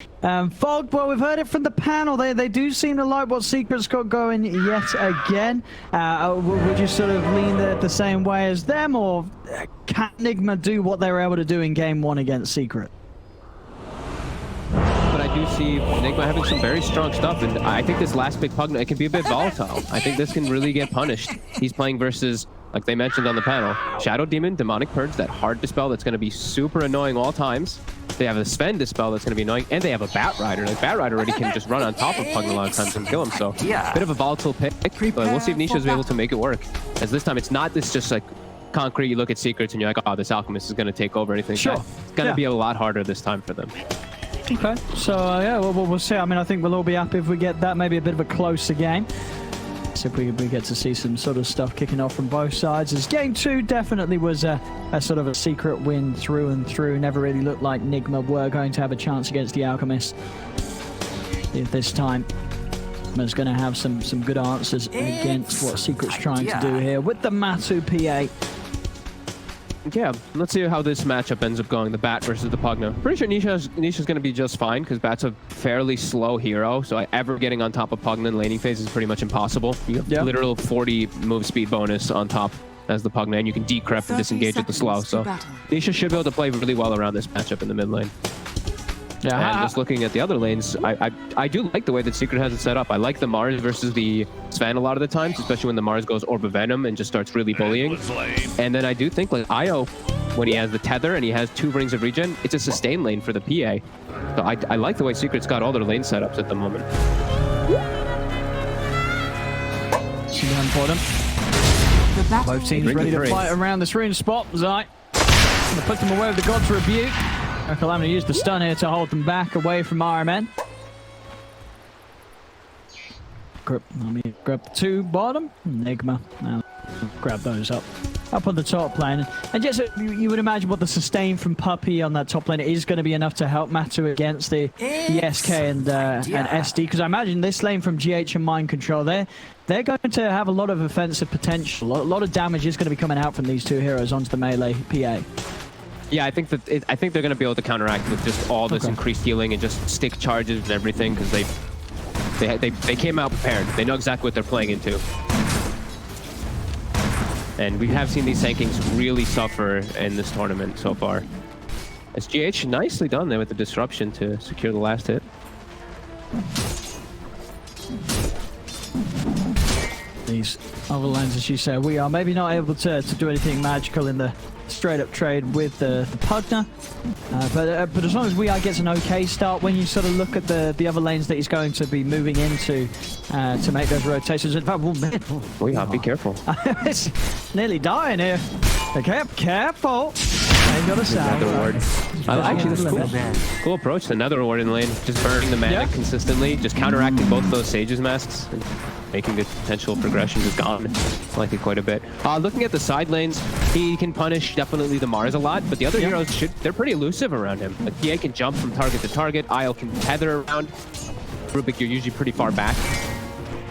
Fog, well, we've heard it from the panel. They do seem to like what Secret's got going yet again. Would you sort of lean the same way as them, or can Nigma do what they were able to do in game 1 against Secret? But I do see Nigma having some very strong stuff, and I think this last big Pugna, it can be a bit volatile. I think this can really get punished. He's playing versus, like they mentioned on the panel, Shadow Demon, Demonic Purge, that hard dispel that's going to be super annoying all times. They have a Sven dispel that's going to be annoying, and they have a Bat Rider. Like, Bat Rider already can just run on top of Pugna a lot of times and kill him, so bit of a volatile pick, but we'll see if Nisha's able to make it work. As this time, it's not this just like concrete, you look at Secrets and you're like, oh, this Alchemist is going to take over anything. Sure. It's going to be a lot harder this time for them. Okay, so yeah, we'll see. I mean, I think we'll all be happy if we get that, maybe a bit of a closer game. See if we get to see some sort of stuff kicking off from both sides. As game 2 definitely was a sort of a Secret win through and through. Never really looked like Nigma were going to have a chance against the Alchemist. This time, Nigma's going to have some good answers against what Secret's trying to do here with the Matu PA. Yeah, let's see how this matchup ends up going, the Bat versus the Pugna. Pretty sure Nisha's going to be just fine, because Bat's a fairly slow hero, so ever getting on top of Pugna in laning phase is pretty much impossible. You have literal 40 move speed bonus on top as the Pugna, and you can decrep and disengage with the slow, so Nisha should be able to play really well around this matchup in the mid lane. Yeah, and just looking at the other lanes, I do like the way that Secret has it set up. I like the Mars versus the Sven a lot of the times, especially when the Mars goes Orb of Venom and just starts really bullying. And then I do think like Io, when he has the Tether and he has 2 rings of regen, it's a sustain lane for the PA. So I like the way Secret's got all their lane setups at the moment. Both teams ready to fight around this rune spot. Zai gonna put them away with the God's Rebuke. Calamity used the stun here to hold them back away from RMN. Grab the 2 bottom. Nigma. Grab those up on the top lane. And just you would imagine what the sustain from Puppy on that top lane is going to be enough to help Matu against the SK and SD. Because I imagine this lane from GH and Mind Control, they're going to have a lot of offensive potential. A lot of damage is going to be coming out from these 2 heroes onto the melee PA. Yeah, I think they're going to be able to counteract with just all this increased healing and just stick charges and everything, because they came out prepared. They know exactly what they're playing into. And we have seen these Sankings really suffer in this tournament so far. As GH nicely done there with the disruption to secure the last hit. These other lanes, as you say, we are maybe not able to do anything magical in the straight-up trade with the Pugna, but as long as we gets an okay start, when you sort of look at the other lanes that he's going to be moving into to make those rotations. In fact, we have be careful. It's nearly dying here. Okay, careful. Ain't got a sound. Actually, this is cool approach to another reward in the lane. Just burning the mana consistently, just counteracting both of those Sage's masks, and making the potential progression just gone. I like it quite a bit. Looking at the side lanes, he can punish definitely the Mars a lot, but the other heroes they're pretty elusive around him. Like PA can jump from target to target, Isle can tether around. Rubik, you're usually pretty far back.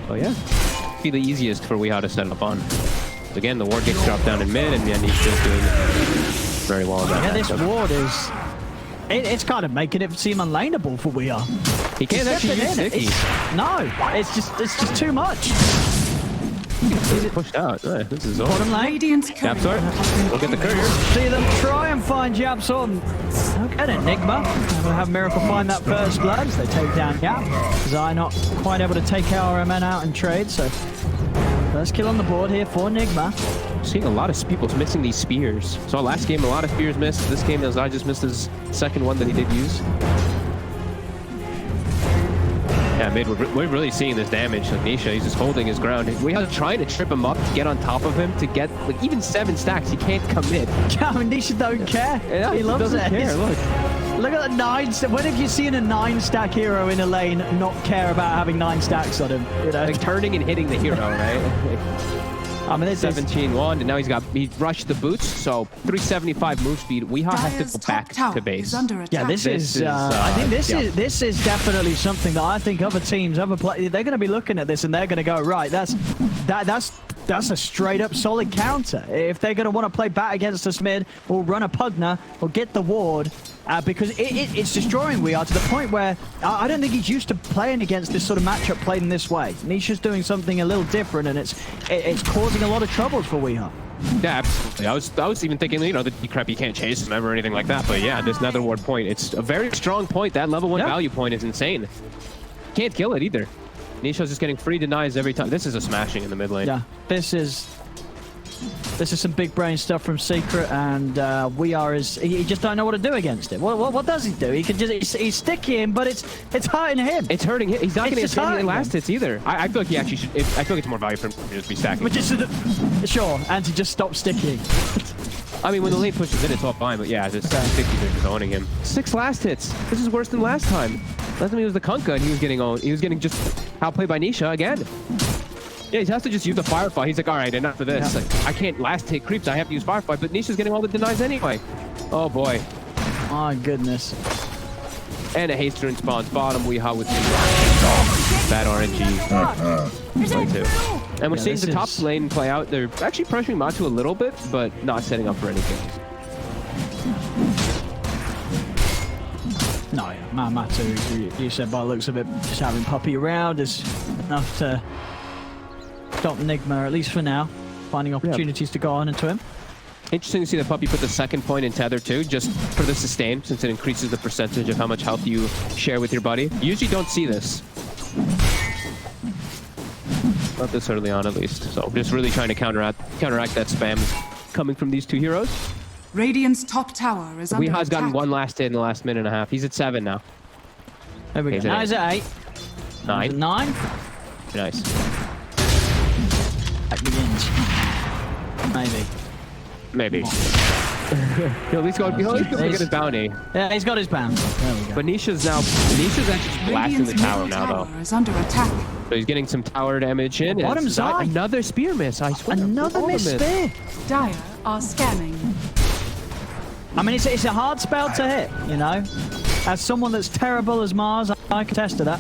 Oh yeah, be the easiest for Weehaw to set up on. Again, the ward gets dropped down in mid, and Nisha's just doing very well in that. Yeah, this ward is... It's kind of making it seem unlaneable for Weehaw. He can't actually use Sticky. No, it's just too much. He's pushed out. This is over. Bottom lane. Japsor, look at the courier. See them try and find Japsor. Okay, then Nigma will have Miracle find that first blood. They take down Yap. Zai not quite able to take our men out and trade, so first kill on the board here for Nigma. Seeing a lot of people missing these spears. So last game, a lot of spears missed. This game, Zai just missed his second one that he did use. Yeah, mid, we're really seeing this damage. Like Nisha, he's just holding his ground. We are trying to trip him up, get on top of him to get like even 7 stacks. He can't commit. Yeah, I mean, Nisha don't care. Yeah, he loves it. Care. Look at the 9. When have you seen a 9-stack hero in a lane not care about having 9 stacks on him? You know? Like turning and hitting the hero, right? I mean, it's 17-1, and now he rushed the boots, so 375 move speed. Weehaw has to go back to base. Yeah, this is I think this is definitely something that I think other teams, other players, they're going to be looking at this and they're going to go, right, that's that's a straight up solid counter. If they're going to want to play bat against us mid or run a Pugner or get the ward, because it's destroying We Are to the point where I don't think he's used to playing against this sort of matchup played in this way. Nisha's doing something a little different, and it's causing a lot of troubles for We Are. Yeah, absolutely. I was even thinking, you know, the decrep, you can't chase him ever or anything like that. But yeah, this nether ward point, it's a very strong point. That level 1 value point is insane. Can't kill it either. Nisha's just getting free denies every time. This is a smashing in the mid lane. Yeah, this is some big brain stuff from Secret, and We Are he just don't know what to do against it. What does he do? He can just he's sticking, but it's hurting him. It's hurting him. He's not going to get any last hits either. I feel like he actually should. I feel like it's more value for him to just be stacking. Which is sure, and to just stop sticking. I mean, when the lane pushes in, it's all fine, but yeah, just stickies are just owning him. 6 last hits. This is worse than last time. Last time he was the Kunkka, and he was getting owned. He was getting just outplayed by Nisha again. Yeah, he has to just use the Firefly. He's like, all right, enough of this. Yeah. Like, I can't last hit creeps. I have to use Firefly, but Nisha's getting all the denies anyway. Oh, boy. My goodness. And a haste turn spawns bottom. Weehaw with bad RNG. Play too. And we're seeing the top lane play out. They're actually pressuring Matu a little bit, but not setting up for anything. No, yeah, Matu, you said by the looks of it, just having Puppy around is enough to stop Nigma, at least for now, finding opportunities to go on into him. Interesting to see that Puppy put the second point in Tether too, just for the sustain, since it increases the percentage of how much health you share with your buddy. You usually don't see this. Not this early on, at least. So just really trying to counteract that spam coming from these two heroes. Radiant's top tower is under Weeha's gotten attack. 1 last hit in the last minute and a half. He's at 7 now. There we go. Now he's at 8. 9. 9. Nice. That begins. Maybe. He'll at least go get his bounty. Yeah, he's got his bounty. There we go. But Nisha's actually blasting the tower now, though. Is under attack. So he's getting some tower damage in. Bottom side. Another spear miss. I swear. Another miss spear. Dire are scanning. I mean, it's a hard spell to hit, you know? As someone that's terrible as Mars, I can attest to that.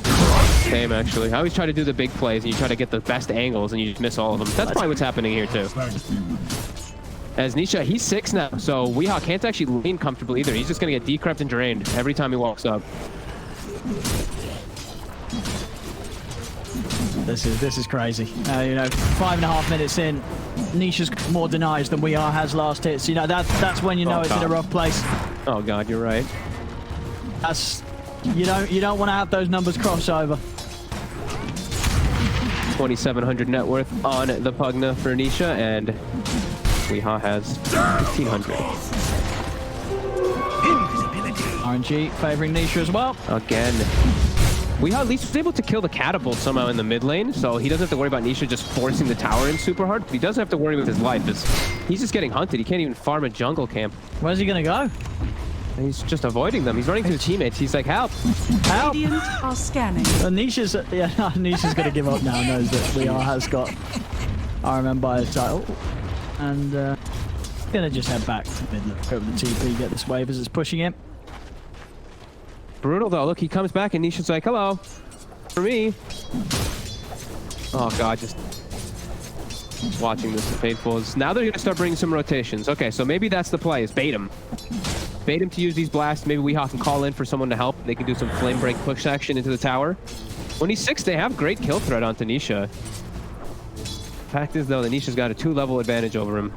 Same, actually. I always try to do the big plays, and you try to get the best angles, and you just miss all of them. That's probably what's happening here, too. As Nisha, he's 6 now, so Weehaw can't actually lean comfortably either. He's just going to get decrept and drained every time he walks up. This is crazy. You know, 5.5 minutes in, Nisha's more denies than Weehaw has last hits. You know, that's when you know it's in a rough place. Oh God, you're right. That's you don't want to have those numbers cross over. 2,700 net worth on the Pugna for Nisha, and Weehaw has 1,500. RNG favoring Nisha as well. Again. Weehaw at least was able to kill the catapult somehow in the mid lane, so he doesn't have to worry about Nisha just forcing the tower in super hard, but he doesn't have to worry with his life. He's just getting hunted. He can't even farm a jungle camp. Where's he going to go? He's just avoiding them. He's running to his teammates. He's like, help! Help! Radiant are scanning. Nisha's going to give up now. Knows that Weehaw has got RMM by a title. And going to just head back to mid, go with the TP, get this wave as it's pushing him. Brutal though. Look, he comes back and Nisha's like, hello. For me. Oh God, just watching this is painful. Now they're going to start bringing some rotations. Okay, so maybe that's the play, is bait him. Bait him to use these blasts. Maybe Weehaw can call in for someone to help. They can do some flame break push action into the tower. When he's 6, they have great kill threat onto Nisha. Fact is though, that Nisha's got a 2-level advantage over him.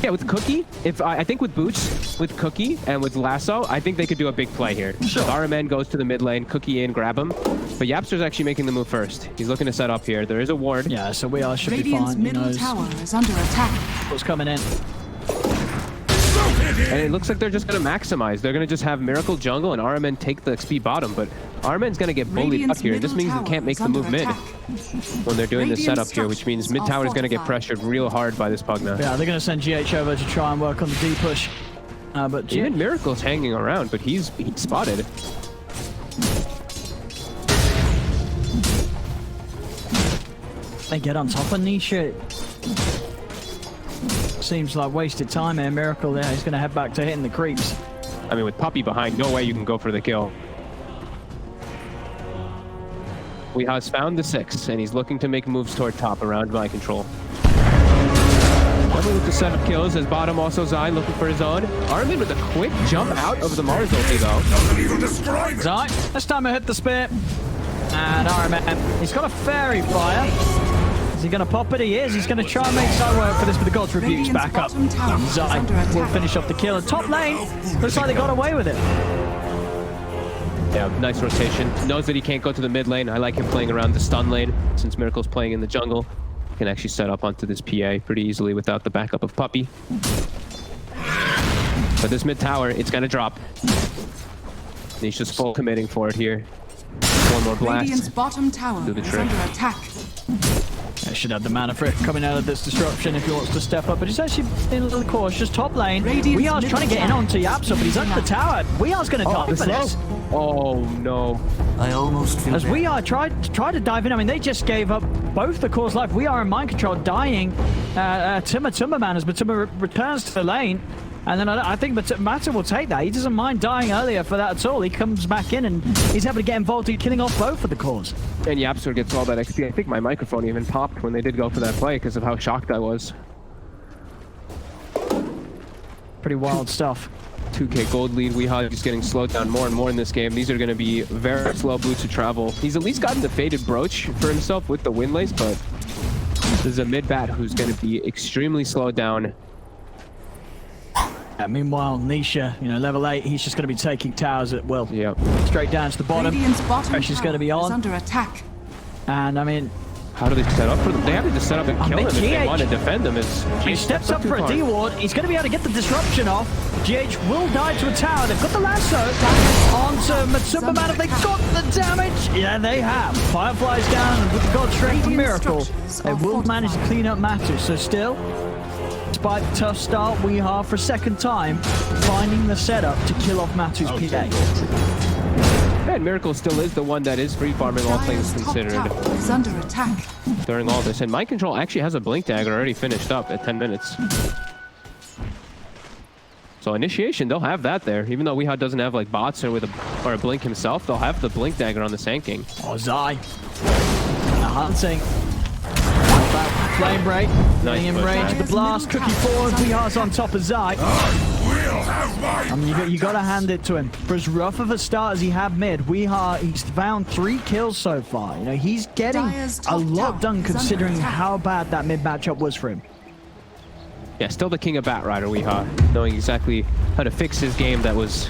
Yeah, with Cookie, I think with Boots, with Cookie, and with Lasso, I think they could do a big play here. Sure. RMN goes to the mid lane, Cookie in, grab him. But Yapster's actually making the move first. He's looking to set up here. There is a ward. Yeah, so we should be Radiant's fine. middle tower is under attack. What's coming in? And it looks like they're just going to maximize. They're going to just have Miracle jungle and RMN take the XP bottom, but RMN's going to get bullied up here. This means he can't make the move mid when they're doing this setup here, which means mid tower is going to get pressured real hard by this Pugna. Yeah, they're going to send GH over to try and work on the D push. But even Miracle's hanging around, but he's spotted. They get on top of Nisha. Seems like wasted time here. Miracle there. He's going to head back to hitting the creeps. I mean, with Puppy behind, no way you can go for the kill. Weeha's found the 6, and he's looking to make moves toward top around my control. Double with the 7 kills as bottom also Zai looking for his own. Armin with a quick jump out of the Mars ulti though. Zai, this time I hit the spear. And Armin, he's got a fairy fire. Is he going to pop it? He is. He's going to try and make Zai work for this, but the God's Rebuke's back up. Zai will finish off the kill. And top lane, looks like they got away with it. Yeah, nice rotation. Knows that he can't go to the mid lane. I like him playing around the stun lane since Miracle's playing in the jungle. Can actually set up onto this PA pretty easily without the backup of Puppey. But this mid tower, it's gonna drop. Nisha's full committing for it here. One more blast. Radiant's bottom tower Do the is trick. under attack. I should have the mana for it coming out of this disruption if he wants to step up, but he's actually being a little cautious. Top lane, Weehar's trying to get in onto Yapso, but he's under the tower. Weehar's going to die for this. Oh no. I almost feel As Weehar tried to dive in, I mean, they just gave up both the core's life. Weehar in mind control, dying. Timberman as Matuma returns to the lane. And then I think Mata will take that. He doesn't mind dying earlier for that at all. He comes back in and he's able to get involved in killing off both of the cores. And Yapster gets all that XP. I think my microphone even popped when they did go for that play because of how shocked I was. Pretty wild stuff. 2k gold lead. Weeha is getting slowed down more and more in this game. These are going to be very slow boots of travel. He's at least gotten the faded brooch for himself with the wind lace, but this is a mid bat who's going to be extremely slowed down. Meanwhile, Nisha, level 8, he's just going to be taking towers at will. Yep. Straight down to the bottom. Radiant's bottom Pressure's going to be tower is on. under attack. And I mean, How do they set up for them? They have to just set up and kill him if they GH want to defend them. He steps up for a D-ward. He's going to be able to get the disruption off. GH will die to a tower. They've got the lasso onto Matsumba. They got the damage. Yeah, they have. Firefly's down with the God Strength for Miracle. They will manage to clean up Matu. So still, despite the tough start, Weeha for a second time finding the setup to kill off Matu's PA. And Miracle still is the one that is free farming, all things considered, Is under attack. during all this. And Mind Control actually has a Blink Dagger already finished up at 10 minutes. So initiation, they'll have that there. Even though Weeha doesn't have like bots or a Blink himself, they'll have the Blink Dagger on the Sand King. Oh, Zai. Hunting. Flame break. Getting in range of the blast. Cookie forward. Weeha's on top of Zai. I mean, you got to hand it to him. For as rough of a start as he had mid, Weeha, he's found 3 kills so far. He's getting a lot done considering how bad that mid matchup was for him. Yeah, still the king of Bat Rider, Weeha, knowing exactly how to fix his game that was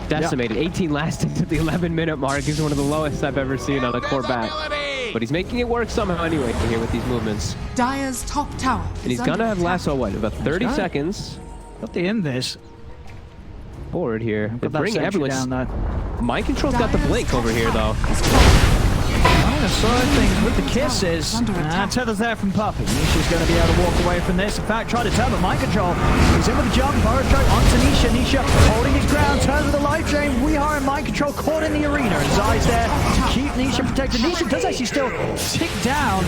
decimated. 18 lasting to the 11-minute mark is one of the lowest I've ever seen on a core bat. But he's making it work somehow anyway here with these movements. Dire's top tower. And he's gonna have lasso, what, about 30 seconds? Got the invis. Forward here. They Got that bring sentry everyone. down though. Mind Control's got the blink over here though. The sort of things with the kisses. Tether's there from Puppey. Nisha's going to be able to walk away from this. In fact, try to turn, but Mind Control. He's in with the jump. Burrow stroke onto Nisha. Nisha holding his ground. Turns with the life drain. Weeha and Mind Control caught in the arena. And Zai's there to keep Nisha protected. Nisha does actually still tick down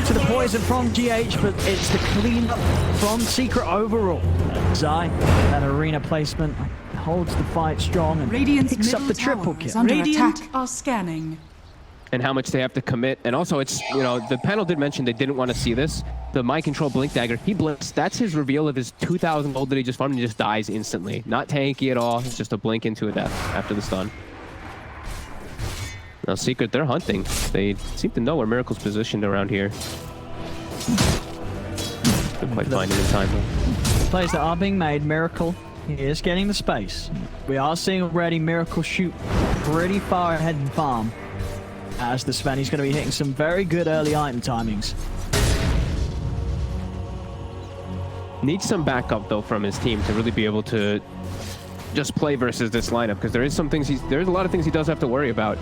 to the poison from GH, but it's the cleanup from Secret overall. Zai, that arena placement holds the fight strong and Radiant's picks up the middle triple tower is kill. under Radiant attack. Are scanning. And how much they have to commit. And also it's, the panel did mention they didn't want to see this. The Mind Control Blink Dagger, he blinks. That's his reveal of his 2,000 gold that he just farmed and just dies instantly. Not tanky at all. It's just a blink into a death after the stun. Now Secret, they're hunting. They seem to know where Miracle's positioned around here. Couldn't quite find him in time though. Plays that are being made. Miracle is getting the space. We are seeing already Miracle shoot pretty far ahead in farm. As the Sven, he's going to be hitting some very good early item timings. Needs some backup though from his team to really be able to just play versus this lineup, because there's a lot of things he does have to worry about.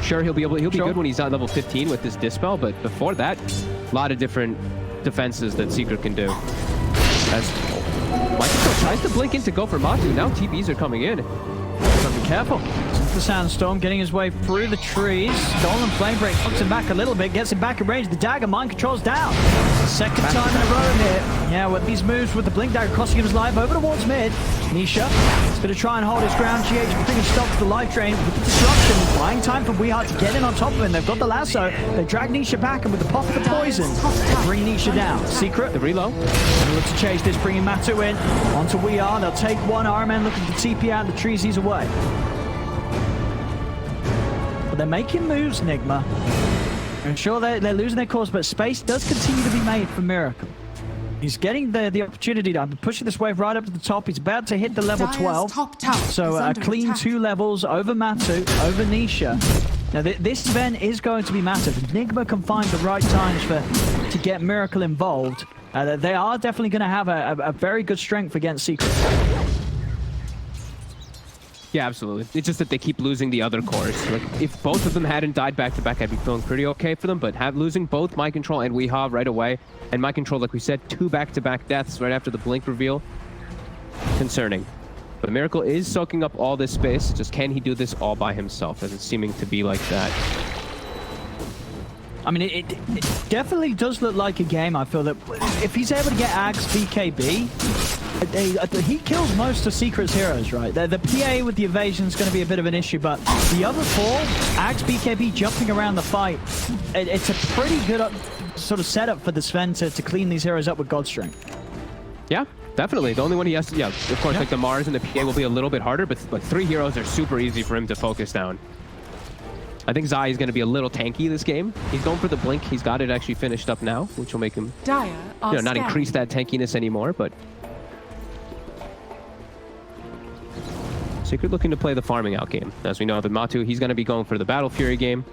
Sure, he'll be good when he's at level 15 with this Dispel, but before that, a lot of different defenses that Secret can do. As Michael tries to blink in to go for Matu, now TBs are coming in. Gotta be careful. The Sandstorm getting his way through the trees. Stolen Flame Break knocks him back a little bit, gets him back in range. The dagger, Mind Control's down. Second time in a row here. Yeah, with these moves with the Blink Dagger costing him his life over towards mid. Nisha Going to try and hold his ground. GH will bring a stop to the life drain with the disruption. Buying time for Weehart to get in on top of him. They've got the lasso. They drag Nisha back, and with the pop of the poison, they bring Nisha down. Secret. The reload. They look to chase this, bringing Matu in. Onto Weehart. They'll take one. RMN looking to TP out the trees. He's away. But they're making moves, Nigma. I'm sure they're losing their course, but space does continue to be made for Miracle. He's getting the opportunity to push this wave right up to the top. He's about to hit the level 12. So a clean 2 levels over Matu, over Nisha. Now this event is going to be massive. Nigma can find the right times to get Miracle involved. They are definitely going to have a very good strength against Secret. Yeah, absolutely. It's just that they keep losing the other cores. Like, if both of them hadn't died back-to-back, I'd be feeling pretty okay for them, but losing both My Control and Weehaw right away, and My Control, like we said, 2 back-to-back deaths right after the Blink reveal, concerning. But Miracle is soaking up all this space, just can he do this all by himself? Doesn't seeming to be like that. I mean, it definitely does look like a game. I feel that if he's able to get Ags BKB, he kills most of Secret's heroes, right? The PA with the evasion is going to be a bit of an issue, but the other 4, Ags BKB jumping around the fight, it's a pretty good sort of setup for the Sven to clean these heroes up with God Strength. Yeah, definitely. The only one he has to, yeah, of course, like the Mars and the PA will be a little bit harder, but like 3 heroes are super easy for him to focus down. I think Zai is going to be a little tanky this game. He's going for the Blink. He's got it actually finished up now, which will make him, not increase that tankiness anymore, but Secret looking to play the farming out game. As we know, with Matu, he's going to be going for the Battle Fury game.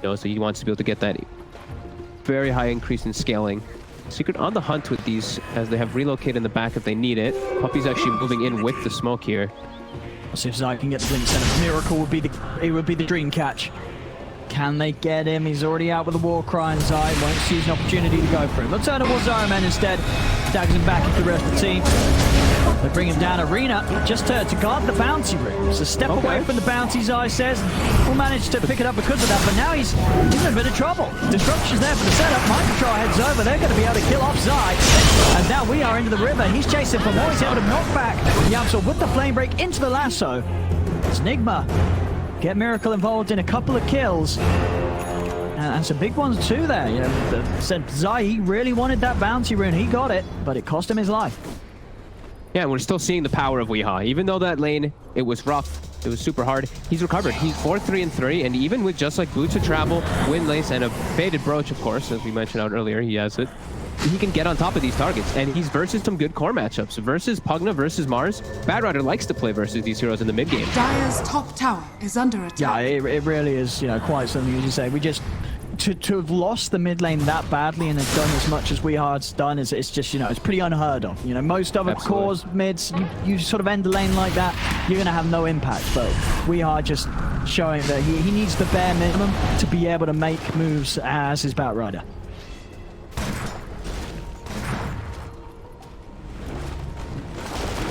So he wants to be able to get that very high increase in scaling. Secret on the hunt with these, as they have relocated in the back if they need it. Puppy's actually moving in with the smoke here. I'll see if Zai can get the Blink center. Miracle would be the dream catch. Can they get him? He's already out with the war cry, and Zai won't seize an opportunity to go for him. Let's turn towards Ironman instead. Dags him back into the rest of the team. They bring him down arena just to guard the bounty room. So step away from the bounty, Zai says. We'll manage to pick it up because of that, but now he's in a bit of trouble. Disruption's there for the setup. My Control heads over. They're going to be able to kill off Zai. And now we are into the river. He's chasing for more. He's able to knock back the Absol with the flame break into the lasso. It's Nigma. Get Miracle involved in a couple of kills. And some big ones too there. You know, said Zai, he really wanted that bounty rune. He got it, but it cost him his life. Yeah, we're still seeing the power of Weehaw. Even though that lane, it was rough, it was super hard, he's recovered. He's 4-3-3, and even with just like Boots of Travel, Windlace, and a Faded Brooch, of course, as we mentioned out earlier, he has it. He can get on top of these targets, and he's versus some good core matchups. Versus Pugna, versus Mars. Bad Rider likes to play versus these heroes in the mid game. Dire's top tower is under attack. Yeah, it really is, you know, quite something, as you say. We just... To have lost the mid lane that badly and have done as much as Weehard's done is it's just, you know, it's pretty unheard of. You know, most other cores, mids, you sort of end the lane like that, you're going to have no impact. But Weehard just showing that he needs the bare minimum to be able to make moves as his Bat Rider.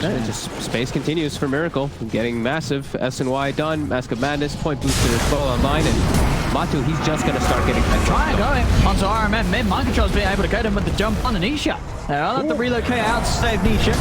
Yeah, just space continues for Miracle. Getting massive S&Y done. Mask of Madness, point booster is full online, and Matu, he's just going to start getting that. Try and going onto RMN mid. Mind Control's being able to get him with the jump on Nisha. They'll let the relocate out to save Nisha.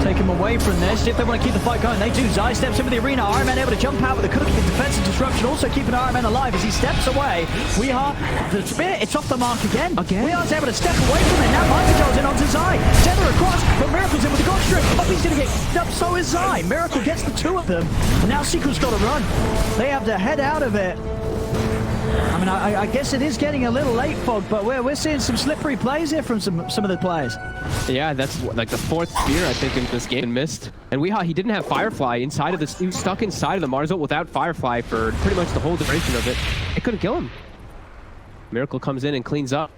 Take him away from this. If they want to keep the fight going, they do. Zai steps into the arena. RMN able to jump out with a cookie. Defensive disruption, also keeping RMN alive as he steps away. Weehart, the spear, it's off the mark again. Weehart's able to step away from it. Now Mind Control's in onto Zai. Tether across, but Miracle's in with the God Strip. Oh, he's going to get up, so is Zai. Miracle gets the 2 of them. And now Secret's got to run. They have to head out of it. I mean, I guess it is getting a little late, Fog, but we're seeing some slippery plays here from some of the players. Yeah, that's like the 4th spear, I think, in this game missed. And Weehaw, he didn't have Firefly inside of this. He was stuck inside of the Mars ult without Firefly for pretty much the whole duration of it. It couldn't kill him. Miracle comes in and cleans up.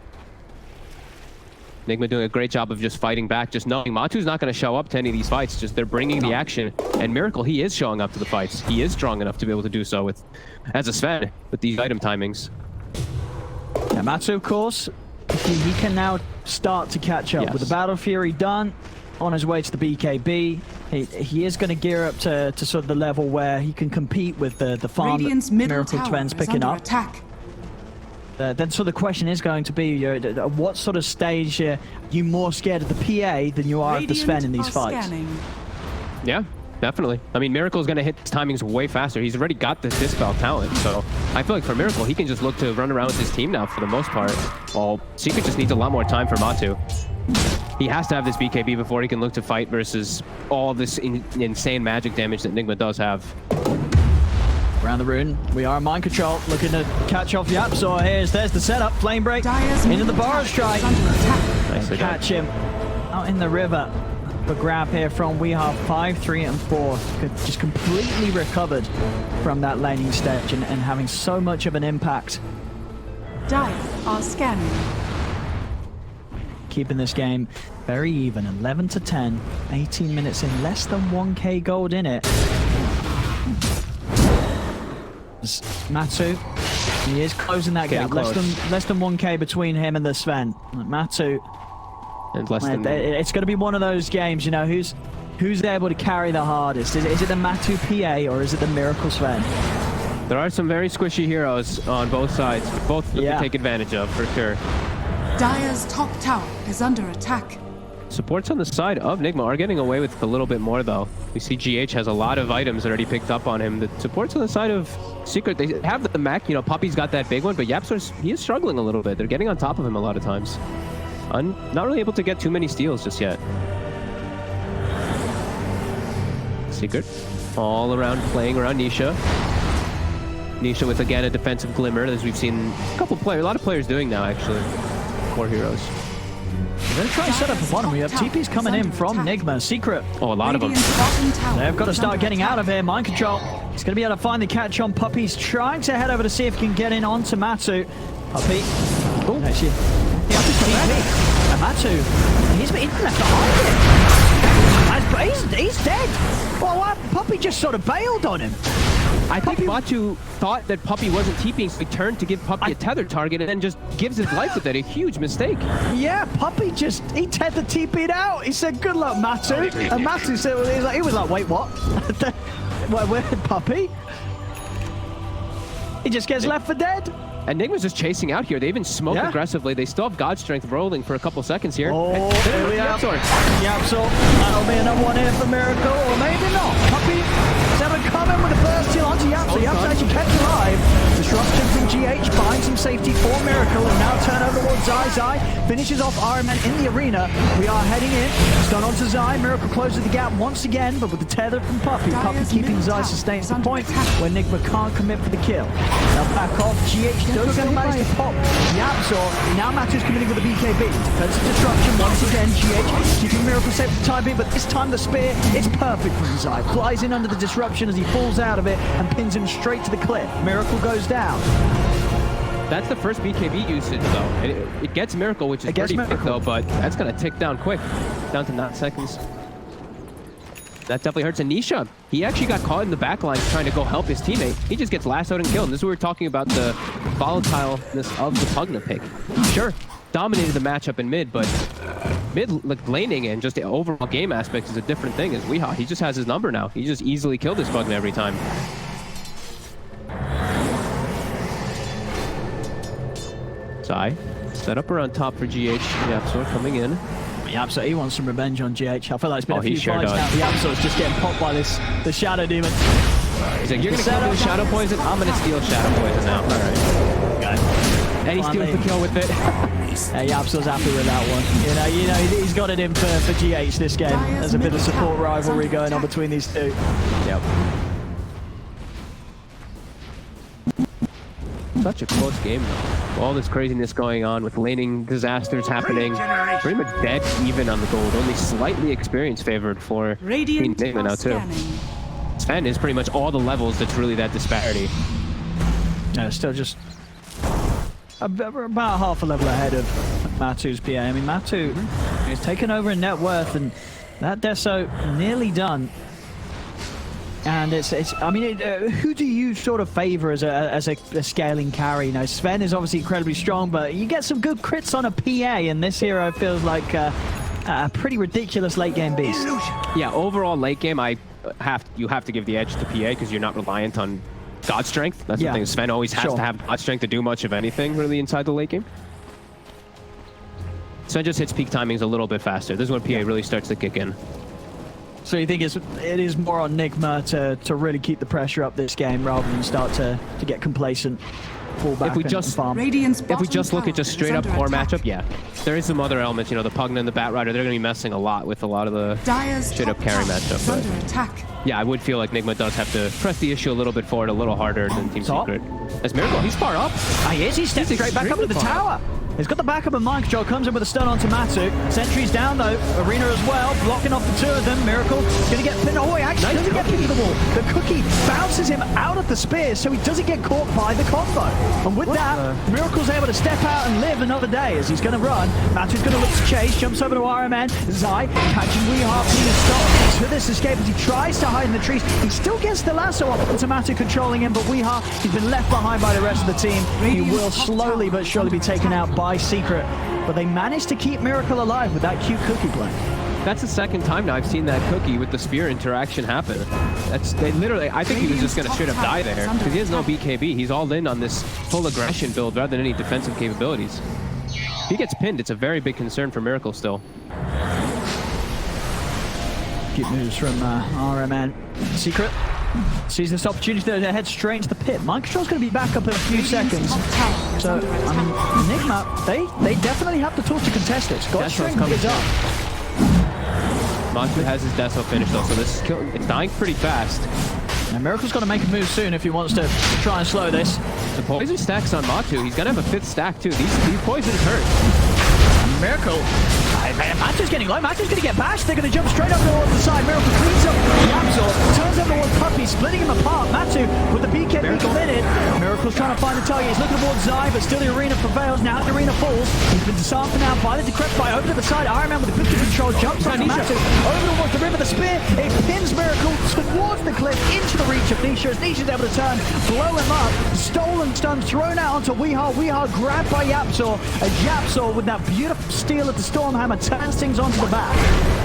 Nigma doing a great job of just fighting back, just knowing Matu's not going to show up to any of these fights, just they're bringing the action. And Miracle, he is showing up to the fights. He is strong enough to be able to do so with, as a Sven, with these item timings. Yeah, Matu, of course, he can now start to catch up. With the Battle Fury done, on his way to the BKB, he is going to gear up to sort of the level where he can compete with the farm that Miracle Sven's picking up. Attack. Then so the question is going to be, what sort of stage are you more scared of the PA than you are of the Sven in these fights? Scanning. Yeah, definitely. I mean, Miracle's going to hit his timings way faster. He's already got this Dispel talent, so I feel like for Miracle, he can just look to run around with his team now for the most part. While Secret just needs a lot more time for Matu. He has to have this BKB before he can look to fight versus all this insane magic damage that Nigma does have. Around the rune, we are in mind control, looking to catch off Yapsor. There's the setup, flame break, into the bar strike. Nicely done. Catch him out in the river. The grab here from We Have 5, 3, and 4. Just completely recovered from that laning stage and having so much of an impact. Dire are scanning. Keeping this game very even, 11 to 10, 18 minutes in, less than 1k gold in it. Matu, he is closing that gap. Less than 1k between him and the Sven. Matu, And less than... it's going to be one of those games, you know, who's able to carry the hardest? Is it the Matu PA or is it the Miracle Sven? There are some very squishy heroes on both sides. Both to take advantage of, for sure. Dire's top tower is under attack. Supports on the side of Nigma are getting away with a little bit more, though. We see GH has a lot of items already picked up on him. The supports on the side of Secret, they have the mech. You know, Puppy's got that big one, but he is struggling a little bit. They're getting on top of him a lot of times. Not really able to get too many steals just yet. Secret all around, playing around Nisha. Nisha with, again, a defensive glimmer, as we've seen a lot of players doing now, actually. 4 heroes. They're going to try and set up a bottom. We have TPs coming in from Nigma. Secret. Oh, a lot of them. They've got to start getting out of here. Mind control. He's going to be able to find the catch on Puppy. He's trying to head over to see if he can get in onto Matu. Puppy. Oh, actually. He has to TP. And Matu. He's been left behind him. He's dead. Well, what? Puppy just sort of bailed on him. I think Matu thought that Puppy wasn't TPing, so he turned to give Puppy a tether target and then just gives his life with it. A huge mistake. Yeah, Puppy he tethered TP'd out. He said, good luck, Matu. And Matu said, he was like, wait, what? Where Puppy? He just gets left for dead. And Nigma's just chasing out here. They even smoke aggressively. They still have God Strength rolling for a couple seconds here. Oh, there we are. Yapsor. That'll be another one here for Miracle, or maybe not. Puppy, Seven coming with the first kill onto Yapsor. Yapsor actually kept alive. Disruption from GH finds some safety for Miracle, and now turn over towards Zai. Finishes off Iron Man in the arena. We are heading in. Stun onto Zai. Miracle closes the gap once again, but with the tether from Puppy. Puppy keeping Zai sustained to the point where Nigma can't commit for the kill. Now back off. GH does manage to pop Yapsor. Now Matu's committing with the BKB. Defensive disruption once again. GH keeping Miracle safe for the time being, but this time the spear, it's perfect from Zai. Flies in under the disruption as he falls out of it and pins him straight to the cliff. Miracle goes down. That's the first BKB usage, though. It gets Miracle, which is pretty quick, though, but that's going to tick down quick. Down to 9 seconds. That definitely hurts. And Nisha, he actually got caught in the back line trying to go help his teammate. He just gets lassoed and killed. And this is what we were talking about, the volatileness of the Pugna pick. Sure, dominated the matchup in mid, but mid laning and just the overall game aspect is a different thing. As Weehaw, he just has his number now. He just easily killed this Pugna every time. Zai, set up around top for GH. Yapsor coming in. Yapsor, he wants some revenge on GH. I feel like it's been a few sure fights now. Yapsor's just getting popped by the Shadow Demon. He's like, you're going to kill me with Shadow Poison? I'm going to steal Shadow Poison now. All right. Okay. And he steals the kill with it. Hey, Yapsor's happy with that one. You know, he's got it in for GH this game. There's a bit of support rivalry going on between these two. Yep. Such a close game, though. All this craziness going on with laning disasters happening. Pretty much dead even on the gold. Only slightly experience favored for Team Nigma now, too. Sven is pretty much all the levels that's really that disparity. Yeah, still just about half a level ahead of Matu's PA. I mean, Matu is taken over in net worth, and that Deso nearly done. And I mean, who do you sort of favor as a scaling carry? You know, Sven is obviously incredibly strong, but you get some good crits on a PA, and this hero feels like a pretty ridiculous late game beast. Yeah, overall late game, you have to give the edge to PA because you're not reliant on God Strength. That's the thing. Sven always has to have God Strength to do much of anything really inside the late game. Sven just hits peak timings a little bit faster. This is when PA really starts to kick in. So you think it is more on Nigma to really keep the pressure up this game rather than start to get complacent, pull back If we and just farm? If we just look at just straight up core attack. matchup, yeah. There is some other elements, you know, the Pugna and the Bat Rider, they're going to be messing a lot with a lot of the Dire's straight up top carry tower matchup. is But under attack. yeah, I would feel like Nigma does have to press the issue a little bit forward, a little harder than Team Top. Secret. As Miracle, he's far up. He is. He steps He's straight back up to the extremely tower. He's got the backup of mind control. Comes in with a stun onto Matu. Sentry's down though. Arena as well. Blocking off the two of them. Miracle is going to get pinned. Oh, he actually doesn't get pinned to the wall. The cookie bounces him out of the spear, so he doesn't get caught by the combo. And with that, Miracle's able to step out and live another day as he's going to run. Matu's going to look to chase. Jumps over to RMN. Zai catching Weeharp. Need to stop to this escape as he tries to hide in the trees. He still gets the lasso up into Matu controlling him, but Weeharp, he's been left behind by the rest of the team. He will slowly but surely be taken out by Secret. But they managed to keep Miracle alive with that cute cookie play. That's the second time now I've seen that cookie with the spear interaction happen. They literally, I think he was just going to straight up die there because he has no BKB. He's all in on this full aggression build rather than any defensive capabilities. If he gets pinned, it's a very big concern for Miracle still. Good moves from RMN. Secret sees this opportunity to head straight into the pit. Mind control's going to be back up in a few seconds. So, I mean, Nigma, they definitely have the tools to contest this. God String is up. Matu has his Death finish though, so this is it's dying pretty fast. And Miracle's got to make a move soon if he wants to try and slow this. The poison stacks on Matu. He's going to have a 5th stack too. These poisons hurt. Miracle. Matu's getting low. Matu's going to get bashed. They're going to jump straight up towards the side. Miracle cleans up Yapzor. Turns over towards Puppy, splitting him apart. Matu with the BKB committed. Miracle's trying to find the target. He's looking towards Zai, but still the arena prevails. Now the arena falls. He's been disarmed for now by the Decrepify. Over to the side. Iron Man with the 50 control jumps on Matu. Over towards the rim of the spear. It pins Miracle towards the cliff into the reach of Nisha. As Nisha's able to turn, blow him up. Stolen stun thrown out onto Weehar. Weehar grabbed by Yapzor. As Yapzor with that beautiful steal of the Stormhammer turns things onto the back.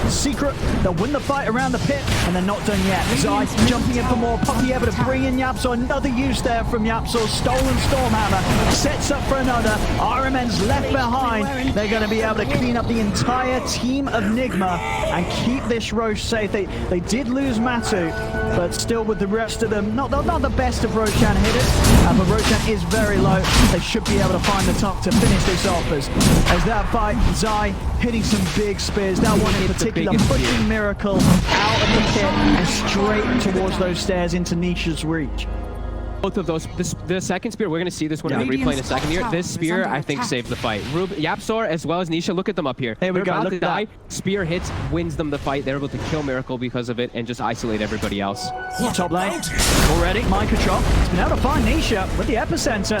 Secret, they'll win the fight around the pit, and they're not done yet. Zai jumping in for more. Puppy able to bring in Yapzor. Another use there from Yapzor. Stolen Stormhammer. Sets up for another. RMN's left behind. They're going to be able to clean up the entire team of Nigma and keep this Roche safe. They did lose Matu, but still with the rest of them, not the best of Roshan hitters, but Roshan is very low. They should be able to find the top to finish this off as that fight, Zai hitting some big spears. That one in particular, pushing Miracle out of the pit and straight towards those stairs into Nisha's reach. Both of those, the second spear, we're going to see this one in the replay in a second here. This spear, I think, saved the fight. Yapzor as well as Nisha, look at them up here. Here we go, look at that. Spear hits, wins them the fight. They're able to kill Miracle because of it and just isolate everybody else. Top lane, already, mind control. He's been able to find Nisha with the epicenter.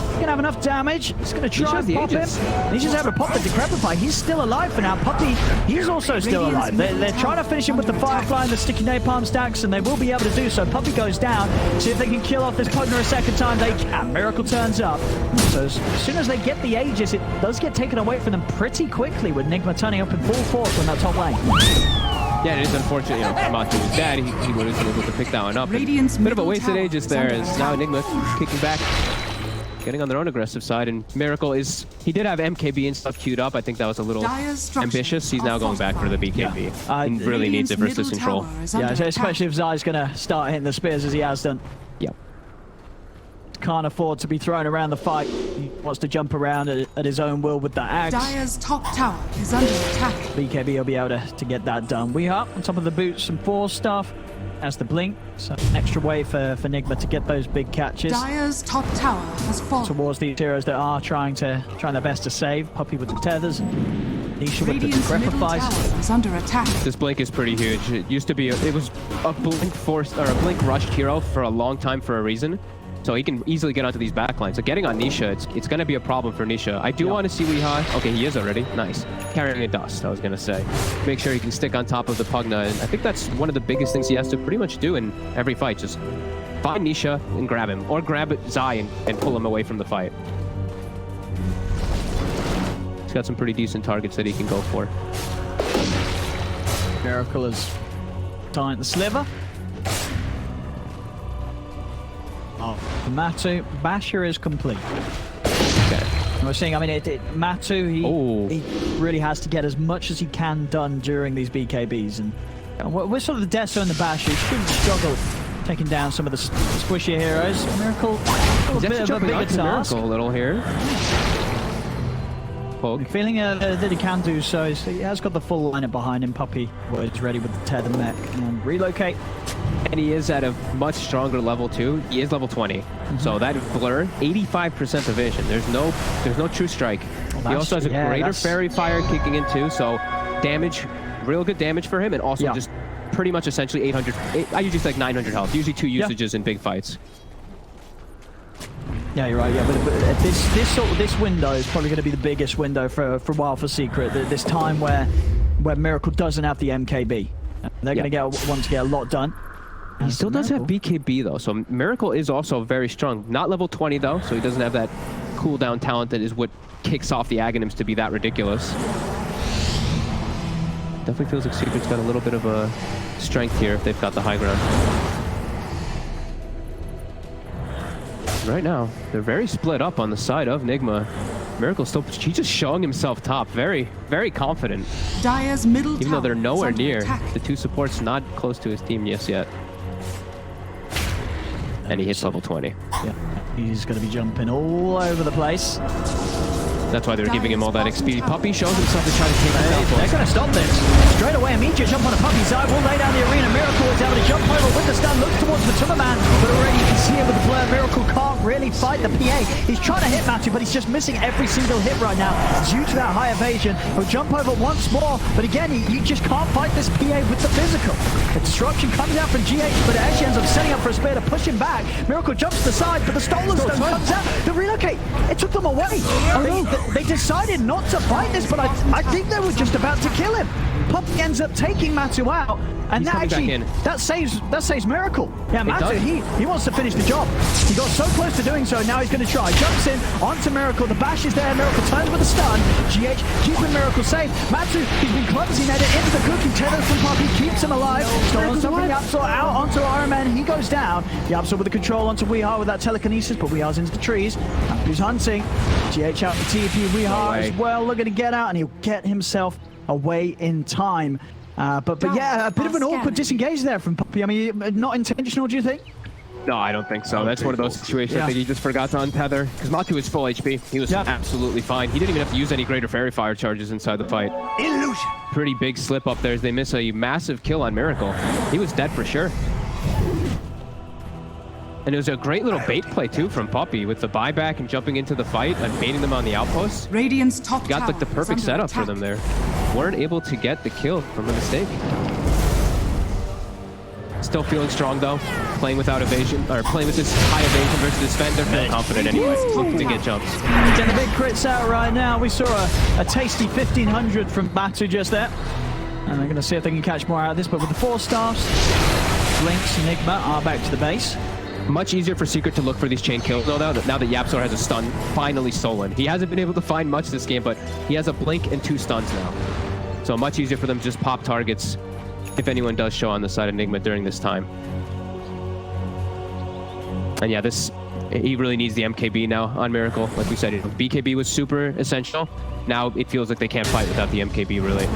He's gonna have enough damage. He's gonna try and pop him. Nisha's able to pop the Decrepify. He's still alive for now. Puppy, he's also still alive. They're trying to finish him with the Firefly and the sticky napalm stacks, and they will be able to do so. Puppy goes down. See if they can kill off this Pugna a second time. They can. Miracle turns up. So as soon as they get the Aegis, it does get taken away from them pretty quickly with Nigma turning up in full force on that top lane. Yeah, it is unfortunate, you know, Matu was dead. He would have been able to pick that one up. Bit of a wasted Aegis there as now Nigma kicking back. Getting on their own aggressive side, and Miracle he did have MKB and stuff queued up. I think that was a little ambitious. He's now going back for the BKB. He really needs it versus control. Yeah, especially if Zai's gonna start hitting the spears as he has done. Yep. Can't afford to be thrown around the fight. He wants to jump around at his own will with the axe. Dire's top tower is under attack. BKB will be able to get that done. We are on top of the boots and force stuff. As the blink, so an extra way for Nigma to get those big catches. Dire's top tower has fallen towards these heroes that are trying their best to save. Puppy with the tethers, Nisha with the Decrepify. Is under attack. This blink is pretty huge. It used to be it was a blink forced or a blink rushed hero for a long time for a reason. So he can easily get onto these backlines. So getting on Nisha, it's going to be a problem for Nisha. I do want to see Weeha. Okay, he is already. Nice. Carrying a dust, I was going to say. Make sure he can stick on top of the Pugna. And I think that's one of the biggest things he has to pretty much do in every fight. Just find Nisha and grab him. Or grab Zai and pull him away from the fight. He's got some pretty decent targets that he can go for. Miracle is tying the sliver. Oh, for Matu, Basher is complete. Okay. And we're seeing, I mean, Matu, he really has to get as much as he can done during these BKBs, and We're sort of the Deso and the Bash who shouldn't struggle taking down some of the squishier heroes. Miracle, a bit of a bigger task. Miracle a little here. Poke. Feeling that he can do so. He has got the full lineup behind him. Puppey was ready with the tether mech and relocate. And he is at a much stronger level too. He is level 20. So that blur, 85% evasion. There's no true strike. He also has a greater fairy fire kicking in too. So damage, real good damage for him, and also just pretty much essentially 800. I usually say like 900 health. Usually 2 usages in big fights. Yeah, you're right. Yeah, but this window is probably going to be the biggest window for a while for Secret. This time where Miracle doesn't have the MKB. They're going to want to get a lot done. He still does have BKB though, so Miracle is also very strong. Not level 20 though, so he doesn't have that cooldown talent that is what kicks off the Aghanims to be that ridiculous. Definitely feels like Secret's got a little bit of a strength here if they've got the high ground. Right now, they're very split up on the side of Nigma. Miracle still, he's just showing himself top. Very, very confident. Dire's middle even though they're nowhere near. Attack. The two supports not close to his team yet. And he hits level 20. Yeah, he's going to be jumping all over the place. That's why they're giving him all that XP. Puppey shows himself to try to take him out. They're going to stop this. Straight away, immediate jump on the Puppey side. Will lay down the arena. Miracle is able to jump over with the stun. Looks towards the Timberman, but already you can see him with the blur. Miracle can't really fight the PA. He's trying to hit Matthew, but he's just missing every single hit right now due to that high evasion. He'll jump over once more, but again, you just can't fight this PA with the physical. The disruption comes out from GH, but it actually ends up setting up for a spear to push him back. Miracle jumps to the side, but the Stolen Stone comes out. The relocate, it took them away. They decided not to fight this, but I think they were just about to kill him. Puppey ends up taking Matthew out, and that saves Miracle. Yeah, Matthew, he wants to finish the job. He got so close to doing so, now he's going to try. Jumps in onto Miracle, the bash is there, Miracle turns with a stun. GH keeping Miracle safe. Matthew, he's been clumsy, made it into the cookie, tethers from Puppey, keeps him alive. Stolen stuff from Yapsor out onto Iron Man, he goes down. Yapsor with the control onto Weehar with that telekinesis, but Weehar's into the trees. Matthew's hunting. GH out for TP, Weehar as well, looking to get out, and he'll get himself away in time. But yeah, a bit of an awkward disengage there from Puppey. I mean, not intentional, do you think? No, I don't think so. That's one of those situations I think he just forgot to untether. Because Matthew was full HP. He was absolutely fine. He didn't even have to use any greater fairy fire charges inside the fight. Illusion. Pretty big slip up there as they miss a massive kill on Miracle. He was dead for sure. And it was a great little bait play too from Puppey with the buyback and jumping into the fight and baiting them on the outposts. Radiant's top Got like the perfect setup for them there. Weren't able to get the kill from a mistake. Still feeling strong though, playing without evasion, or playing with this high evasion versus this Sven. They're feeling confident anyway, looking to get jumps. Getting the big crits out right now. We saw a tasty 1500 from Matsu just there. And they're going to see if they can catch more out of this, but with the 4 staffs, Lynx and Nigma are back to the base. Much easier for Secret to look for these chain kills now that Yapsor has a stun finally stolen. He hasn't been able to find much this game, but he has a blink and 2 stuns now. So much easier for them to just pop targets if anyone does show on the side of Nigma during this time. And yeah, he really needs the MKB now on Miracle. Like we said, BKB was super essential. Now it feels like they can't fight without the MKB really.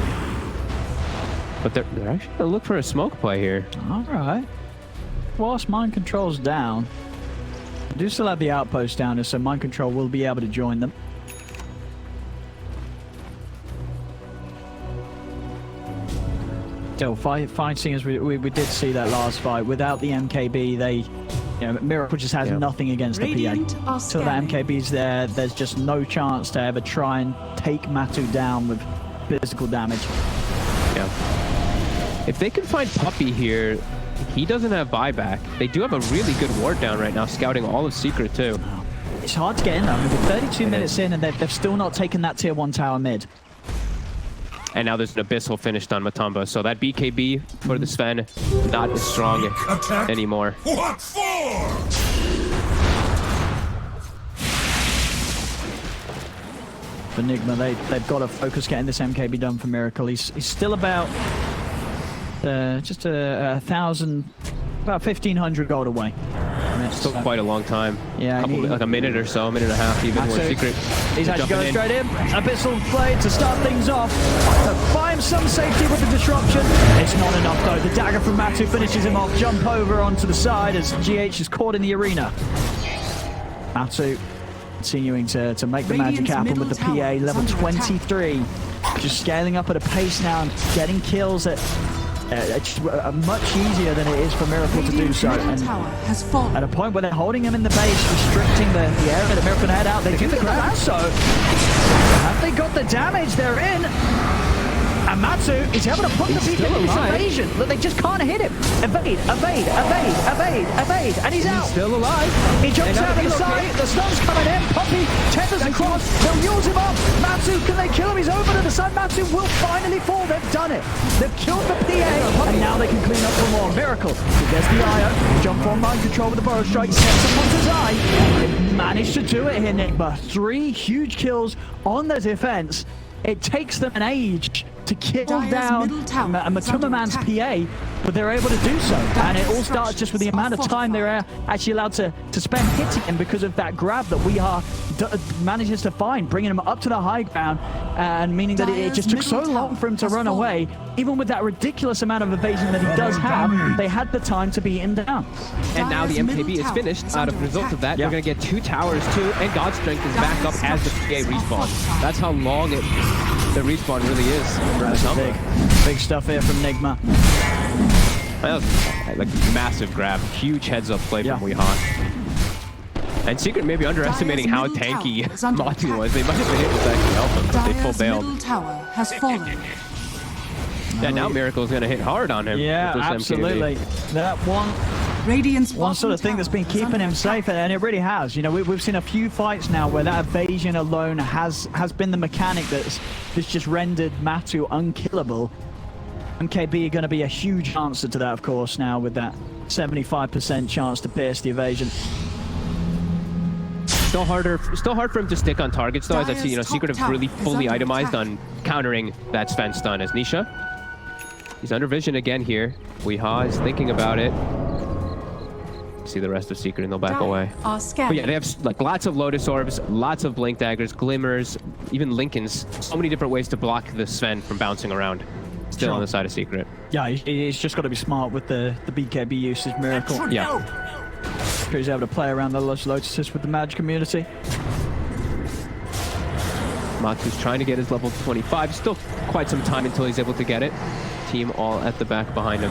But they're actually going to look for a smoke play here. All right. Whilst Mind Control's down, I do still have the outpost down here, so Mind Control will be able to join them. Still, fighting as we did see that last fight. Without the MKB, Miracle just has nothing against the PA. Till that MKB's there, there's just no chance to ever try and take Mattu down with physical damage. Yeah. If they can find Puppey here, he doesn't have buyback. They do have a really good ward down right now, scouting all of Secret too. It's hard to get in though. I mean, we're 32 minutes in and they've still not taken that tier 1 tower mid. And now there's an Abyssal finished on Matamba, so that BKB for the Sven, not as strong anymore. What for? For Nigma, they've got to focus getting this MKB done for Miracle. He's still about just 1,000, about 1,500 gold away. Still quite a long time. Yeah, like a minute or so, a minute and a half even. More Secret. He's actually going straight in. Abyssal Blade to start things off. To buy him some safety with the disruption. It's not enough though. The dagger from Matu finishes him off. Jump over onto the side as GH is caught in the arena. Matu continuing to make the magic happen with the PA level 23. Just scaling up at a pace now and getting kills at much easier than it is for Miracle to do so. And at a point where they're holding him in the base, restricting the area that Miracle had out, they do the grab. So have they got the damage? They're in. And Matsu is able to put the beacon in this evasion. Look, they just can't hit him. Evade, evade, evade, evade, evade, and he's out. Still alive. He jumps out of the side. The stun's coming in. Poppy tethers across. They'll use him up. Matsu, can they kill him? He's over to the side. Matsu will finally fall. They've done it. They've killed the PA, and now they can clean up for more. Miracle. He gets the IO. Jump on mind control with the burrow strike. Sets him onto his eye. They've managed to do it here, Nigma. 3 huge kills on the defense. It takes them an age to kill down Matuma Man's PA, but they're able to do so. And it all starts just with the amount of time they're actually allowed to spend hitting him because of that grab that manages to find, bringing him up to the high ground, and meaning that it just took so long for him to run away. Even with that ridiculous amount of evasion that he does have, they had the time to beat him down. And now the MKB is finished. Out of the result of that, they're going to get 2 towers too, and God's Strength is back up as the PA respawn. That's how long the respawn really is. That's big stuff here from Nigma. That was like massive grab, huge heads-up play from Weehan. And Secret may be underestimating how tanky Matu was. They might have been able to actually help him, but they full bailed. Middle tower has fallen. Yeah, now Miracle's going to hit hard on him. Yeah, absolutely. That one sort of thing that's been keeping him safe, and it really has. You know, we've seen a few fights now where that evasion alone has been the mechanic that's just rendered Matu unkillable. MKB are going to be a huge answer to that, of course, now with that 75% chance to pierce the evasion. Still hard for him to stick on targets though, as I see, you know, Secret have really fully itemized on countering that Sven stun. As Nisha, he's under vision again here. Weeha is thinking about it. See the rest of Secret and they'll back away. But yeah, they have like lots of Lotus Orbs, lots of Blink Daggers, Glimmers, even Lincolns. So many different ways to block the Sven from bouncing around. Still on the side of Secret. Yeah, he's just got to be smart with the BKB usage. Miracle. Yeah. He's able to play around the Lotuses with the Mage community. Matu's trying to get his level 25. Still quite some time until he's able to get it. Team all at the back behind him.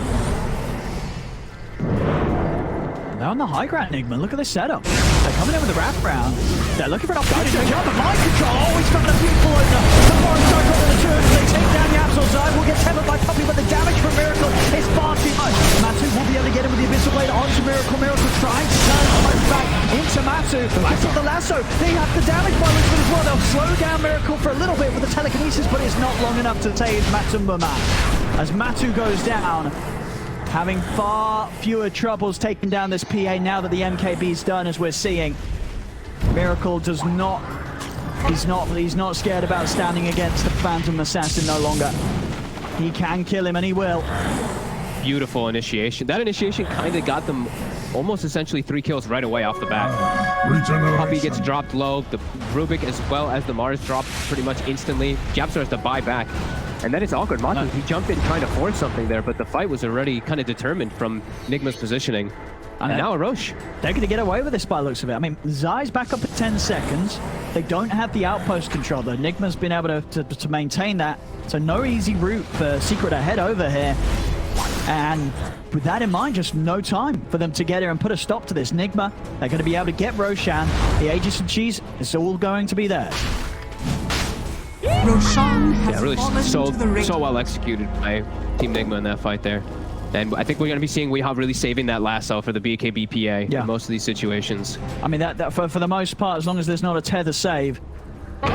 They're on the high ground, Nigma. Look at this setup. They're coming in with the wraparound. They're looking for an opportunity to jump. Mind control. Oh, he's got the beautiful opener. The forest strike over the turret. They take down the Absol side. Will get tethered by Poppy, but the damage from Miracle is far too much. Matu won't be able to get him with the Abyssal Blade onto Miracle. Miracle trying to turn almost back into Matu. Gets off the lasso. They have the damage by looks as well. They'll slow down Miracle for a little bit with the telekinesis, but it's not long enough to save Matuma Man. As Matu goes down, having far fewer troubles taking down this PA now that the MKB's done, as we're seeing. Miracle does not, he's not scared about standing against the Phantom Assassin no longer. He can kill him and he will. Beautiful initiation. That initiation kind of got them almost essentially 3 kills right away off the bat. Poppy gets dropped low, the Rubik as well as the Mars dropped pretty much instantly. Japstar has to buy back. And then it's awkward. Matu, he jumped in trying to force something there, but the fight was already kind of determined from Nigma's positioning. And now a Roche. They're going to get away with this by the looks of it. I mean, Zai's back up at 10 seconds. They don't have the outpost control, though. Nigma's been able to maintain that. So no easy route for Secret to head over here. And with that in mind, just no time for them to get here and put a stop to this. Nigma, they're going to be able to get Roshan. The Aegis and Cheese, it's all going to be theirs. Roshan has really fallen to the ring. so well executed by Team Nigma in that fight there. And I think we're going to be seeing Weeha really saving that lasso for the BKB PA in most of these situations. I mean, that for the most part, as long as there's not a tether save,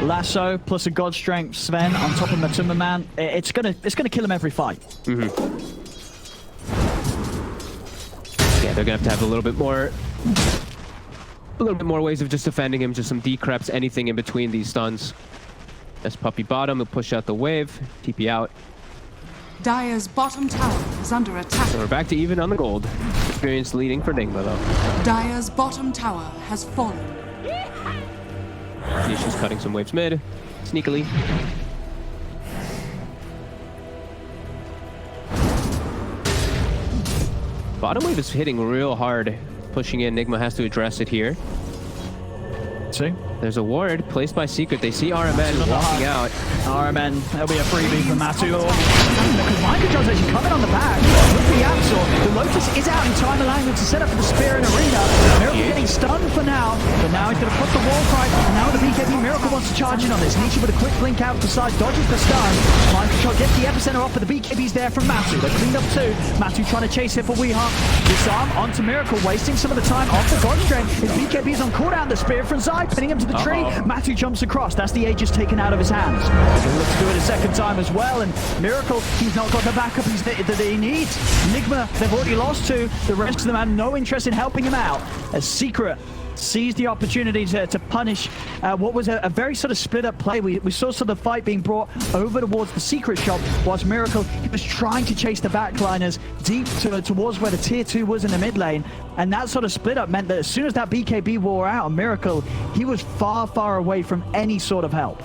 lasso plus a God Strength Sven on top of Matuma Man, it's gonna kill him every fight. Yeah, they're gonna have to have a little bit more ways of just defending him, just some decreps, anything in between these stuns. That's Puppy bottom, he'll push out the wave, TP out. Dire's bottom tower is under attack. So we're back to even on the gold. experience leading for Nigma, though. Dire's bottom tower has fallen. Nisha's cutting some waves mid, sneakily. Bottom wave is hitting real hard, pushing in. Nigma has to address it here. See? There's a ward placed by Secret. They see RMN walking out. RMN, there'll be a freebie from Matu. Because mind control's actually coming on the back with the Absol. The Lotus is out in time, allowing him to set up for the Spear in Arena. Miracle getting stunned for now, but now he's going to put the wall fight. And now the BKB Miracle wants to charge in on this. Nisha with a quick blink out to the side, dodges the stun. Mind control gets the epicenter off, but the BKB's there from Matu. They're cleaned up too. Matu trying to chase here for Weehaw. Disarm onto Miracle, wasting some of the time off the God Strain. His BKB's on cooldown. The Spear from Zai, pinning him to the tree. Matu jumps across. That's the Aegis taken out of his hands. He'll look to do it a second time as well. And Miracle, he's not got the backup that he needs. Nigma, they've already lost two. The rest of them have no interest in helping him out. As Secret seized the opportunity to punish what was a very sort of split up play. We saw sort of the fight being brought over towards the Secret shop, whilst Miracle, he was trying to chase the backliners deep towards where the tier 2 was in the mid lane. And that sort of split up meant that as soon as that BKB wore out on Miracle, he was far, far away from any sort of help.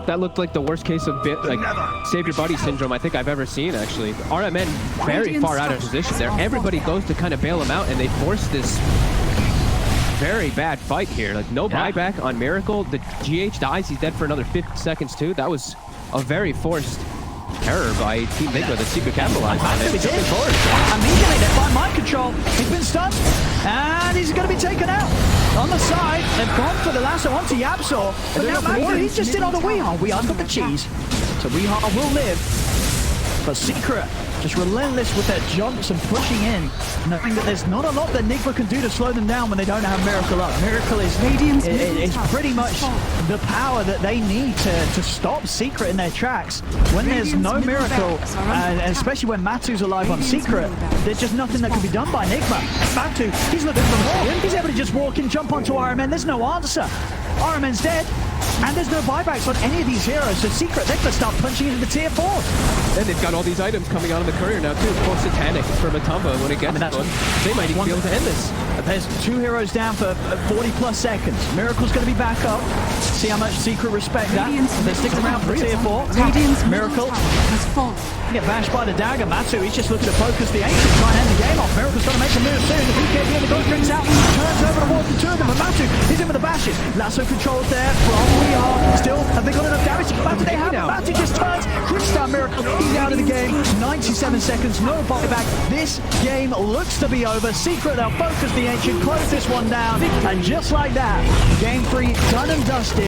That looked like the worst case of save your buddy syndrome I think I've ever seen, actually. RMN very far out of position there. Everybody goes to kind of bail him out, and they force this very bad fight here. Like, no buyback on Miracle. The GH dies. He's dead for another 50 seconds, too. That was a very forced error by Team Nigma that Secret capitalized on it. Immediately, they find mind control. He's been stunned, and he's going to be taken out. On the side, they've gone for the lasso onto Yapsor, but now Matu, he's just in on the Weehaw. Weehaw got the cheese, so Weehaw will live. But Secret, just relentless with their jumps and pushing in, knowing that there's not a lot that Nigma can do to slow them down when they don't have Miracle up. Miracle is pretty much the power that they need to stop Secret in their tracks. When there's no Miracle, and especially when Matu's alive on Secret, there's just nothing that can be done by Nigma. Matu, he's looking for more. He's able to just walk in, jump onto RMN. There's no answer. RMN's dead, and there's no buybacks on any of these heroes. So Secret, they're going to start punching into the tier 4. And they've got all these items coming out of the courier now too. Post Satanic for Matumba when it gets going. They might even be able to end this. There's 2 heroes down for 40 plus seconds. Miracle's going to be back up. See how much Secret respect that. They're sticking around for tier 4. Miracle has fallen. Get bashed by the dagger. Matu, he's just looking to focus the Ancient, try and end the game off. Miracle's going to make a move soon. The BKB and the Ghost brings out, turns over towards the 2 of them, but Matu, he's in with the bashes. Lasso controls there from Weehaw. Still, have they got enough damage to come back? They have. Matu just turns. Crystal Miracle, he's out of the game. 97 seconds, no buyback. This game looks to be over. Secret, they'll focus the Ancient, close this one down, and just like that, game 3 done and dusted.